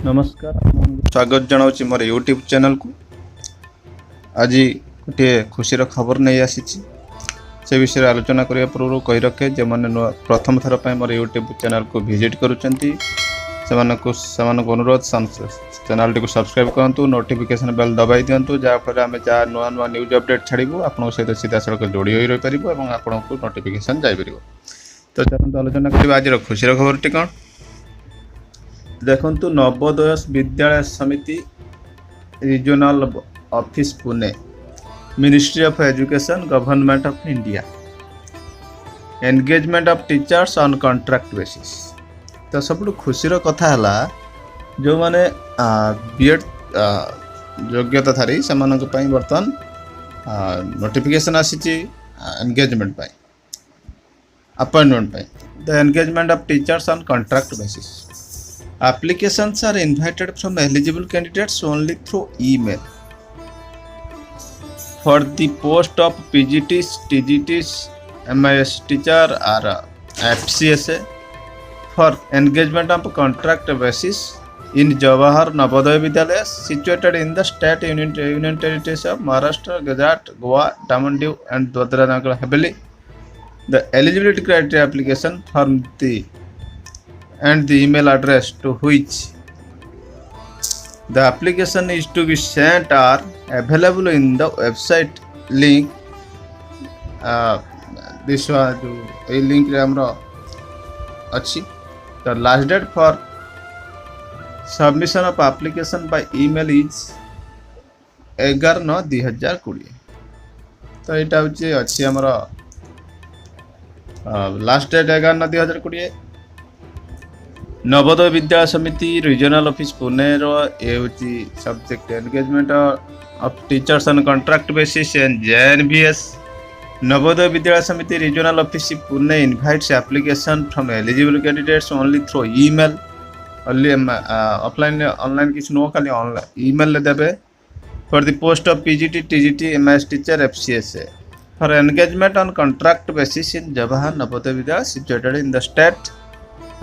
नमस्कार स्वागत जनावि मोर YouTube channel को। आज गोटे खुशी खबर नहीं आसी से विषय आलोचना करने पूर्व कही रखे जो मैंने प्रथम थर पर मोर यूट्यूब चैनल को विजिट करुँच अनुरोध चैनल टी सब्सक्राइब करूँ, नोटिफिकेशन बेल दबाई दिंतु जहाँफल आम जहाँ नुआ नुआ न्यूज अपडेट छाड़ू आप सहित सीधा सड़क जोड़ी हो रही पार और आपको नोटिफिकेशन जापर। तो चलते आलोचना करा आज खुशी खबर टी कौन देखु। Navodaya Vidyalaya Samiti regional office Pune, ministry of education, government of India, engagement of teachers on contract basis. तो सब खुशी कथा है जो माने बीएड योग्यता थारी से बर्तमान नोटिफिकेशन आसी engagement appointment the engagement of teachers on contract basis. Applications are invited from eligible candidates only through email for the post of PGTs, TGTs, MIS teacher or FCSA for engagement of contract basis in Jawahar Navodaya Vidyalaya situated in the state union territories of Maharashtra, Gujarat, Goa, Daman Diu and Dadra Nagar Haveli. The eligibility criteria application from the and the email address to which the application is to be sent are available in the website link. This one a link रे हमरो अच्छी। The last date for submission of application by email is 11/9/2020। तो यहाँ हूँ अच्छी हमरो last date 11/9/2020। Navodaya Vidyalaya Samiti regional office Pune subject engagement of teachers on contract basis and JNVS। Navodaya Vidyalaya Samiti regional office Pune invites application from eligible candidates only through email. Only offline online किसी नुह खाली email देवे for the post of PGT, TGT, MIS teacher, FCSA for engagement on contract basis in Jawahar Navodaya Vidyalaya situated in the state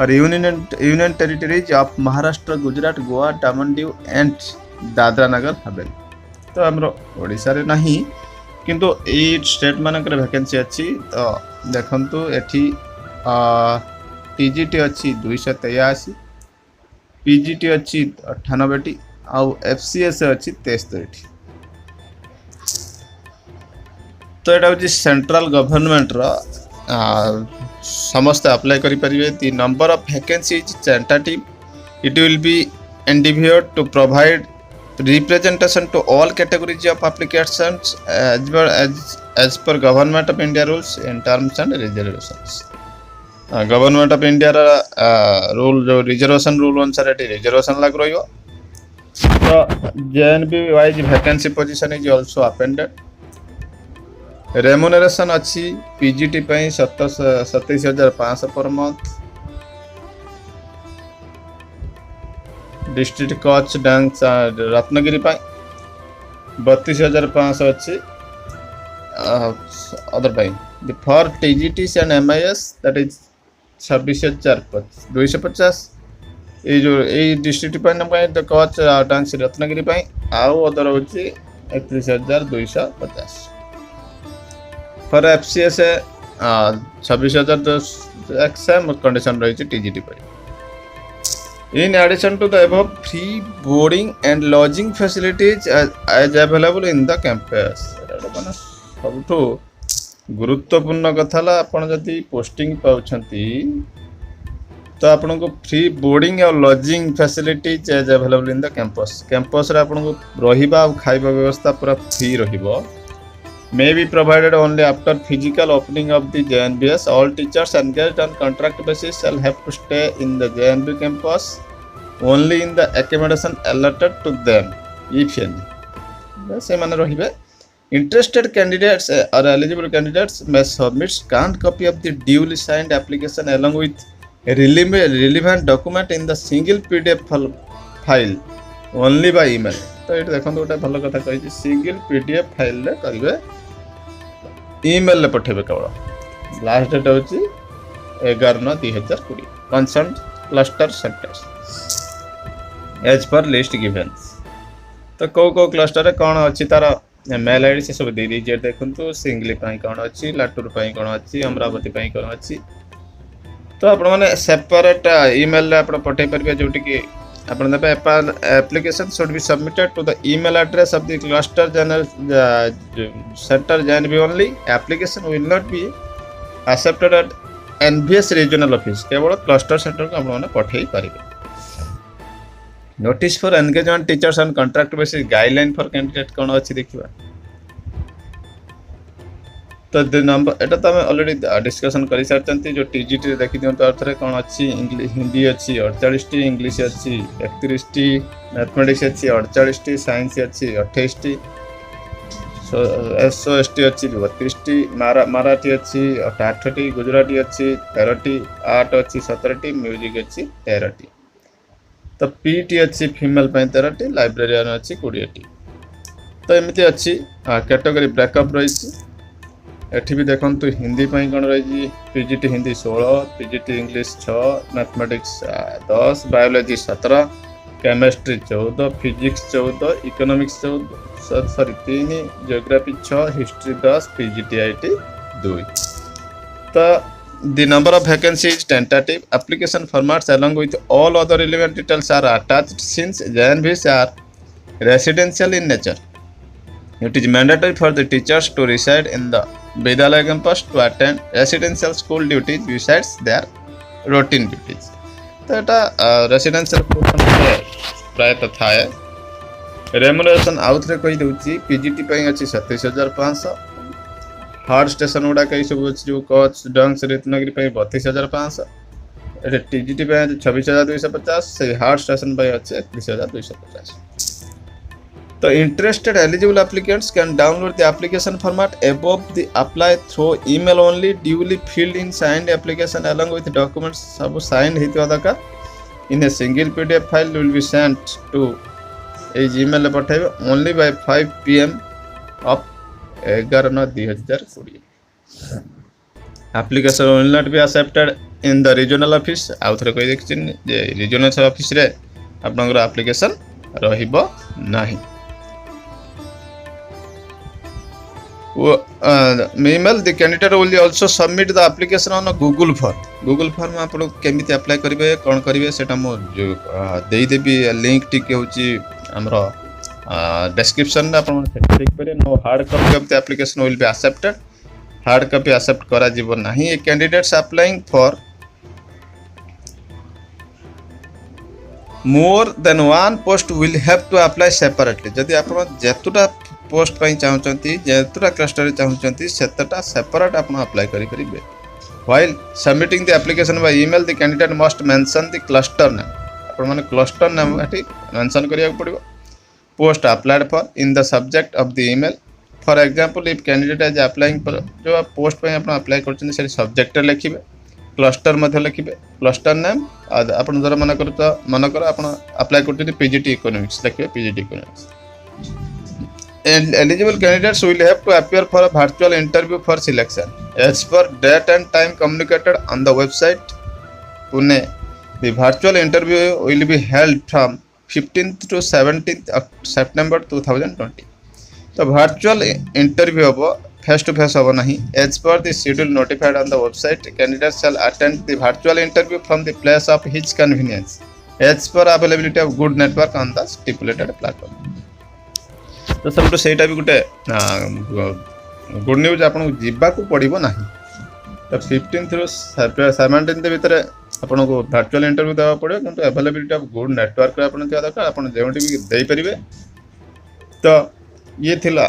और union territories of Maharashtra, Gujarat, Goa, Daman Diu and Dadra Nagar Haveli. तो आमर ओडिशा रे नहीं किंतु ए स्टेट मानक वैकेंसी अच्छी। तो देखंतु एठी TGT अच्छी 283, PGT अच्छी 98 आउ FCSA अच्छी 73। तो यहाँ हूँ सेंट्रल गवर्नमेंट समस्त अप्लाई करें। The number of vacancy is tentative, it will be endeavoured to provide representation to all categories of applications as per government of India rules and terms and reservations. Government of India rule जो reservation rule अनुसार reservation लागू रही। तो JNV wise vacancy position is also appended. Remuneration अच्छी PGT 27,500 per month. District coach dance Ratnagiri 32,500 अच्छी other for TGT and MIS that is 26,250। ये जो ये डिस्ट्रिक्ट कोच डांस रत्नगिरी आउ अदर हूँ 31,250। फॉर FCSA 26,000 सेम कंडीशन रही TGT पर। In addition to the above free boarding and lodging facilities as available in the campus. माने सबठू गुरुत्वपूर्ण कथा आपन जदि पोस्टिंग पाउछंती तो आपन को फ्री बोर्डिंग और lodging facilities as available in the campus. Campus रे आपन को रहिबा और खाइबा व्यवस्था पूरा फ्री रहिबो। May be provided only after physical opening of the JNVS. All teachers engaged on contract basis shall have to stay in the JNV campus only in the accommodation allotted to them, if any. से माने रहिबे। Interested candidates or eligible candidates may submit scanned copy of the duly signed application along with a relevant document in the single PDF file only by email. तो ये देखो गोटे भल कथा कही सिंगल PDF फाइल रे करिवे ईमेल ले पठेबे केवल। लास्ट डेट हूँ 11/9/2020 concern cluster centres. As per list given. तो कौ क्लस्टर कौन अच्छी तार मेल आईडी से सब दे दीजिए। देखो सिंगली कौन अच्छी, लाटूर कौन अच्छी, अमरावती कौन अच्छी। तो आपण मैंने सेपरेट ईमेल आप पठे पारे जोटि कि आपण देबे application should be submitted to the email address of the cluster general centre JNV ओनली। Application will not be accepted at NVS regional office. केवल क्लस्टर सेंटर को आपण पठे पारे। Notice for engagement teachers and contract basis guideline for candidate कौन अच्छी देखिबा। तो नंबर एटा तो हमें ऑलरेडी डिस्कशन कर सारी। जो TGT देखी दिखाँ अर्थ कौन अच्छी, इंग्लिश हिंदी अच्छी 48, इंग्लिश अच्छी 31, मैथमेटिक्स अच्छी 48, साइंस अच्छी 28, SOST अच्छी 32, मराठी अच्छी 8, गुजराती अच्छी 13, आर्ट अच्छी 17, म्यूजिक अच्छी 13। तो PT अच्छी फीमेल 13, लाइब्रेरियन अच्छी 20। तो एमती अच्छी कैटेगरी ब्रेकअप रही। एठी भी देखो हिंदी कौन रही, PGT Hindi 16, PGT English 6, mathematics 10, biology 17, chemistry 14, physics 14, economics 3, geography 6, history 10, PGTIT 2। तो the number of vacancies is tentative. Application formats along with all other relevant details are attached since JNVs are residential in nature. It is mandatory for the teachers to reside in the Vidyalaya campus to attend residential school duties besides their routine duties. तो एटा residential प्रायतः थाए। Remuneration out रे कहि दउची। PGT पई अछि 27,500, hard station गुड़ा कई सब अच्छी जो कच डंक्स रत्नगिरी 32,500, TGT 26,250, से हार्ड स्टेशन अच्छे 31,250। तो interested eligible applicants can download the application format above the apply through email only duly filled in signed application along with documents सब साइंड होता दरकार in a single PDF file will be sent to a email पठाइबे only by 5 PM of 11/9/2020। Application will not be accepted in the regional office. आउ थे कही देखिए जे regional office रे आपनकर एप्लिकेशन रहिबो नाही। email the candidate will also submit the application on a Google form। Google form आप केमिति अप्लाई करेंगे कौन करेंगे सेटा मो जो देई देबी लिंक टिके होची हमरो डिस्क्रिप्शन में आपण देख पारे। No hard copy of the application will be accepted. Hard copy accept करा जीव नाही। A candidates applying for more than one post will have to apply separately. जदि आपण जेतुटा पोस्ट पाई चाहते जेतुटा क्लस्टर चाहते सेतटा सेपरेट आप अप्लाई करेंगे। While submitting the application by email the candidate must mention the cluster name. आपण माने क्लस्टर नेम एठी मेंशन करिया पड़िबो। Post applied for in the subject of the email. For example if candidate is applying for जो post पाई आप apply करछन से subject लिखिबे, cluster मध्ये लिखिबे, cluster name आपण जरा मन कर आपण अप्लाई करछन PGT इकोनॉमिक्स लिखिबे PGT economics. Eligible candidates will have to appear for a virtual interview for selection as per date and time communicated on the website. Pune, the virtual interview will be held from 15th to 17th of September 2020. तो virtual interview होबो face to face होबो नहीं। As per the schedule notified on the website, candidates shall attend the virtual interview from the place of his convenience as per availability of good network on the stipulated platform। तो सब सेटा भी गोटे good news आपको जीवाक पड़ो ना। तो 15 ରୁ 17 भितर आपको वर्चुअल इंटरव्यू देवा पड़े कि अवेलेबिलिटी ऑफ गुड नेटवर्क आप दरकार आप जो भी देपारे। तो ये थिला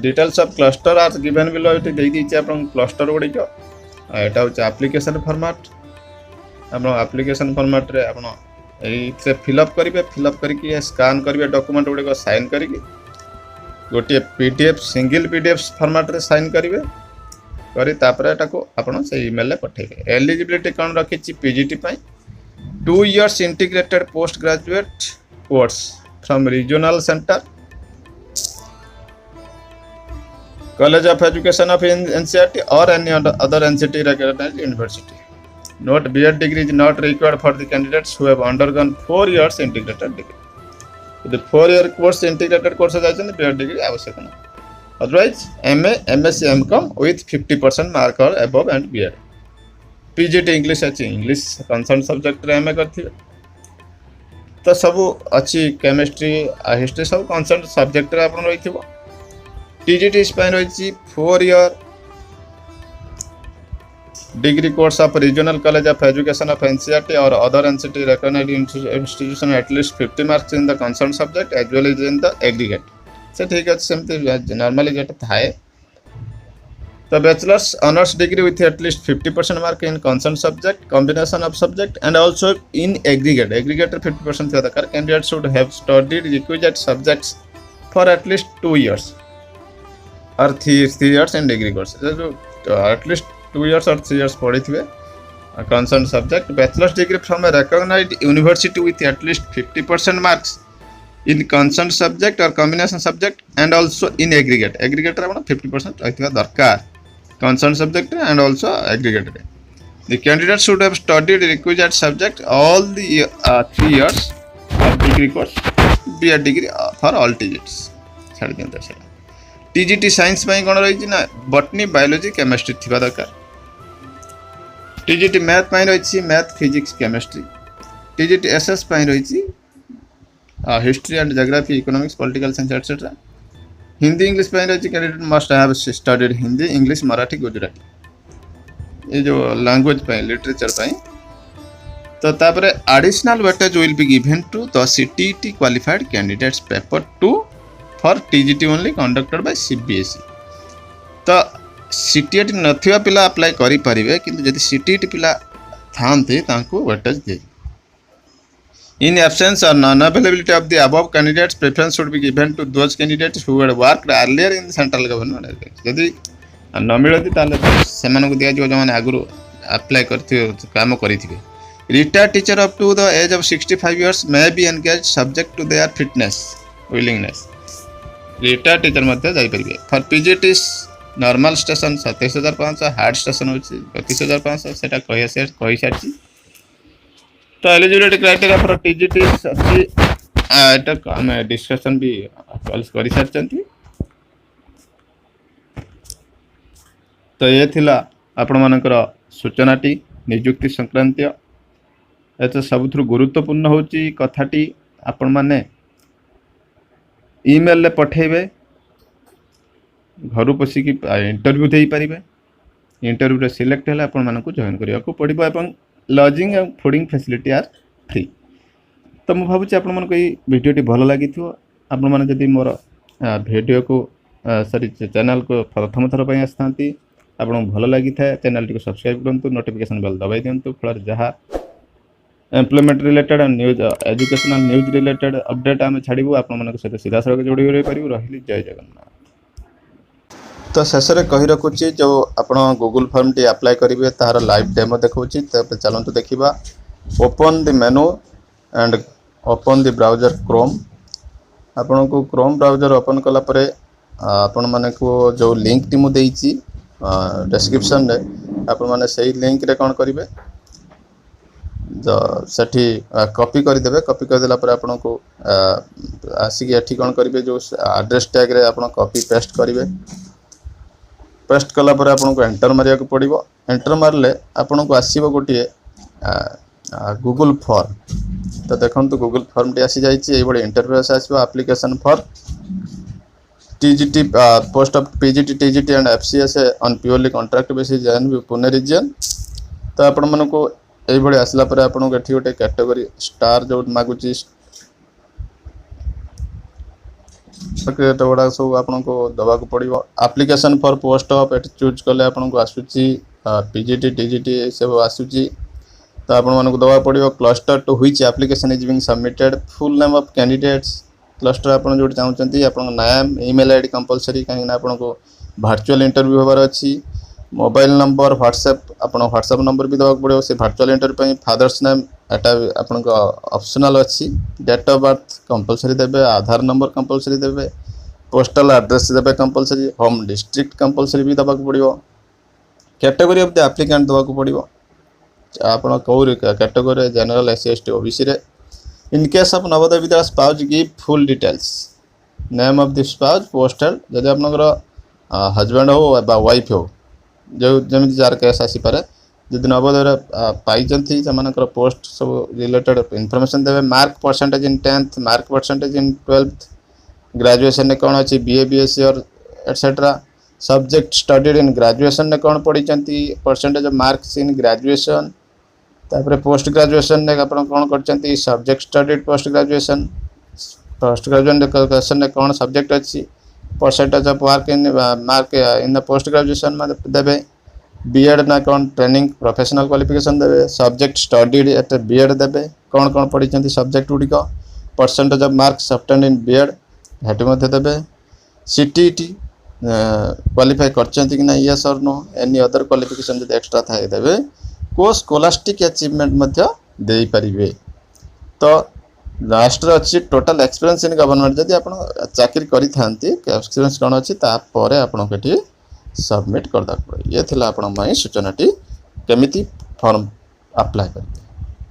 details of cluster are given below ये देती आप क्लस्टर गुड़िक। यहाँ हूँ एप्लिकेशन फॉर्मेट। आप एप्लिकेशन फॉर्मेट रे आप ये फिलअप करेंगे। फिलअप करके स्कान करेंगे डॉक्यूमेंट गुड़िक साइन करके गोटे PDF सिंगल PDF फॉर्मेट रे साइन करेंगे आपड़ से ईमेल पठेबे। एलिजिबिलिटी कौन रखी PGT 2 years integrated post graduate course from regional centre college of education of NCERT और any other NCT recognized university. Note BEd degree is not required for the candidates who have undergone 4 years integrated degree. The 4-year course integrated course जाइछन BEd degree आवश्यक ना. Otherwise MA, MSc, MCom with 50% mark or above and BEd. PGT English अच्छी English concerned subject रे MA करथिबे. तो सब अच्छी chemistry history सब concerned subject रे आपण रहिथिबो. TGT स्पाइन रहिछि 4 year degree course of regional college of education of NCERT or other NCT recognized institution at least 50 marks in the concerned subject as well as in the aggregate. से ठीक है सेमती normally jet थाए. The bachelor's honors degree with at least 50% mark in concerned subject, combination of subject and also in aggregate. Aggregate 50% थिया दरकार. Candidates should have studied requisite subjects for at least 2 years or 3 years in degree course. At least 2 years or 3 years पढ़ी concerned subject. Bachelor's degree from a recognized university with at least 50% marks in concerned subject or combination subject and also in aggregate. Aggregate रे 50% रहिथिबा दरकार concerned subject and also aggregate रे. The candidate should have studied requisite subject all the 3 years of degree course BEd degree for all TGTs. छाड़ दियंता सेटा. TGT science पई कोन रहिछि ना botany biology chemistry थिबा दरकार. TGT मैथ पई रहिछि math physics chemistry. TGT SS पई रहिछि history and geography economics political science etcetera. Hindi English पई रहिछि candidate must have studied Hindi English Marathi Gujarati ये जो लैंग्वेज पई लिटरेचर पई. तो तापर additional weightage will be given to the CTET qualified candidates paper 2 for TGT only conducted by CBSE. तो CTET नथिबा पिला अप्लाई करि परिबे किंतु जदि CTET पिला थांते तांको weightage they. In absence or non-availability of the above candidates, preference should be given to those candidates who had worked earlier in the central government. यदि न मिलती ताले सेमानकु दिया जो जमाने आगुरु अप्लाई करथिबे काम करिथिबे. Retired teacher up to the age of 65 years may be engaged subject to their fitness, willingness. Retired teacher मध्ये जाई परिबे. For PGT normal station 27500, hard station होछि 32500 सेटा कहि सारछि. तो एलिजिबिलिटी क्राइटेरिया फॉर TGT अछि एटा हम डिस्कशन भी करि सारचंती. तो ये थिला आपण मानकर सूचनाटी नियुक्ति संक्रांतीय. एत सबथु गुरुत्वपूर्ण होची कथाटी आपण माने ईमेल ले पठेबे घर पसी की इंटरव्यू देई परिबे. इंटरव्यू रे सिलेक्ट हैला आपण मानकु जॉइन करिया को पड़िबो एवं lodging and fooding facility are free. तो मु भाबुची आपण मन को ई वीडियोटी भलो लागिथियो. आपण माने जदी मोर वीडियो को सॉरी चैनल को प्रथम थर पई आस्थांती आपण भलो लागि थाए चैनल टी को सब्सक्राइब करंतु नोटिफिकेशन बेल दबाई दियंतु फलर जहा employment related and news educational news related update आमे छाड़िबु आपण मन को सहित सीधा सड़क जोड़ी रही परिबु. रहिली जय जगन्नाथ. तो शेष में कही रखुची जो आप गूगल फॉर्म टी अप्लाई करेंगे तार लाइव डेमो देखा. चलते देखा. Open the menu and open the browser Chrome. आपन को क्रोम ब्राउजर ओपन कलापर आपण माने को जो लिंक टी मुझे डिस्क्रिप्शन रे आपण माने सही लिंक रे कौन करेंगे सेठी कॉपी करदेवे. कॉपी करदेला पर आपण को आसिक एठी कौन करेंगे जो एड्रेस टैग रे आपण कॉपी पेस्ट करेंगे. पेस्ट कला पर आपन को एंटर मारिया को पड़िबो. एंटर मारले आपन को आसीबो गोटिए गूगल फॉर्म. तो देखंतु गूगल फॉर्म टी आसी जाईची. एई बडे इंटरफेस आसीबो application for TGT post of PGT TGT and FCS on purely contract basis JNV Pune region. तो आपन मन को एई बडे आसला पर आपन को एठी गोटे कैटेगरी स्टार जो मागुची क्रिएट गुड़ा सब आपन को दबा को पड़ो. Application for post of at choose कले आपन को आसूची PGT TGT सब आसूची. तो आपन मन को दबा पड़ो. Cluster to which application is being submitted. Full name of candidates cluster आपन जो चाहते आपन नाम ईमेल आईडी कंपलसरी कहीं आपन को वर्चुअल इंटरव्यू होबार अछि. मोबाइल नंबर व्हाट्सएप आपन व्हाट्सएप नंबर भी दबा पड़ो. से वर्चुअल इंटरव्यू पई फादर्स नेम एटा आपन को ऑप्शनल अछि. डेट ऑफ बर्थ कंपलसरी देबे. आधार नंबर कंपलसरी देबे. पोस्टल एड्रेस देबे कंपलसरी. होम डिस्ट्रिक्ट कंपलसरी भी दबा पड़ो. कैटेगरी ऑफ द एप्लिकेंट दबा पड़ो. ଆପଣ କେଉଁ category general S C S T OBC रे in case of Navodaya Vidyalaya spouse give full details name of the spouse postal जदि आपनकर हजबैंड हो बा वाइफ हो जो जमी जार केस आसीपे जदि नवोदय पाई से पोस्ट सब रिलेटेड इनफॉरमेशन देवे mark percentage in 10th mark percentage in 12th graduation में कौन अच्छी बीए बीएससी और etcetera subject studied in graduation में कौन पढ़ी percentage of marks in graduation तापर पोस्ट ग्रेजुएशन में आप कौन कर सब्जेक्ट स्टडीड पोस्ट ग्रेजुएशन में कौन सब्जेक्ट अच्छी percentage of mark in the post graduation में देवे बीएड ना कौन ट्रेनिंग प्रोफेशनल क्वालिफिकेशन देवे सब्जेक्ट स्टडीड एट बीएड देवे कौन कौन पढ़ी सब्जेक्ट गुड़िक percentage of marks obtained in B Ed हेटी मध्य देवे सीटीटी क्वालिफाई करछंती कि ना यस और नो एनी अदर क्वालिफिकेशन जब एक्स्ट्रा थाए देवे को स्कॉलास्टिक अचीवमेंट मध्य दे पारिबे। तो लास्ट अच्छी टोटल एक्सपीरियंस इन गवर्नमेंट जदि आप चाकरी करी थांती एक्सपीरियंस कौन अच्छी तापर आपको सबमिट करदा पड़े। ये थिला आपण सूचनाटी केमिति फॉर्म अप्लाई करें।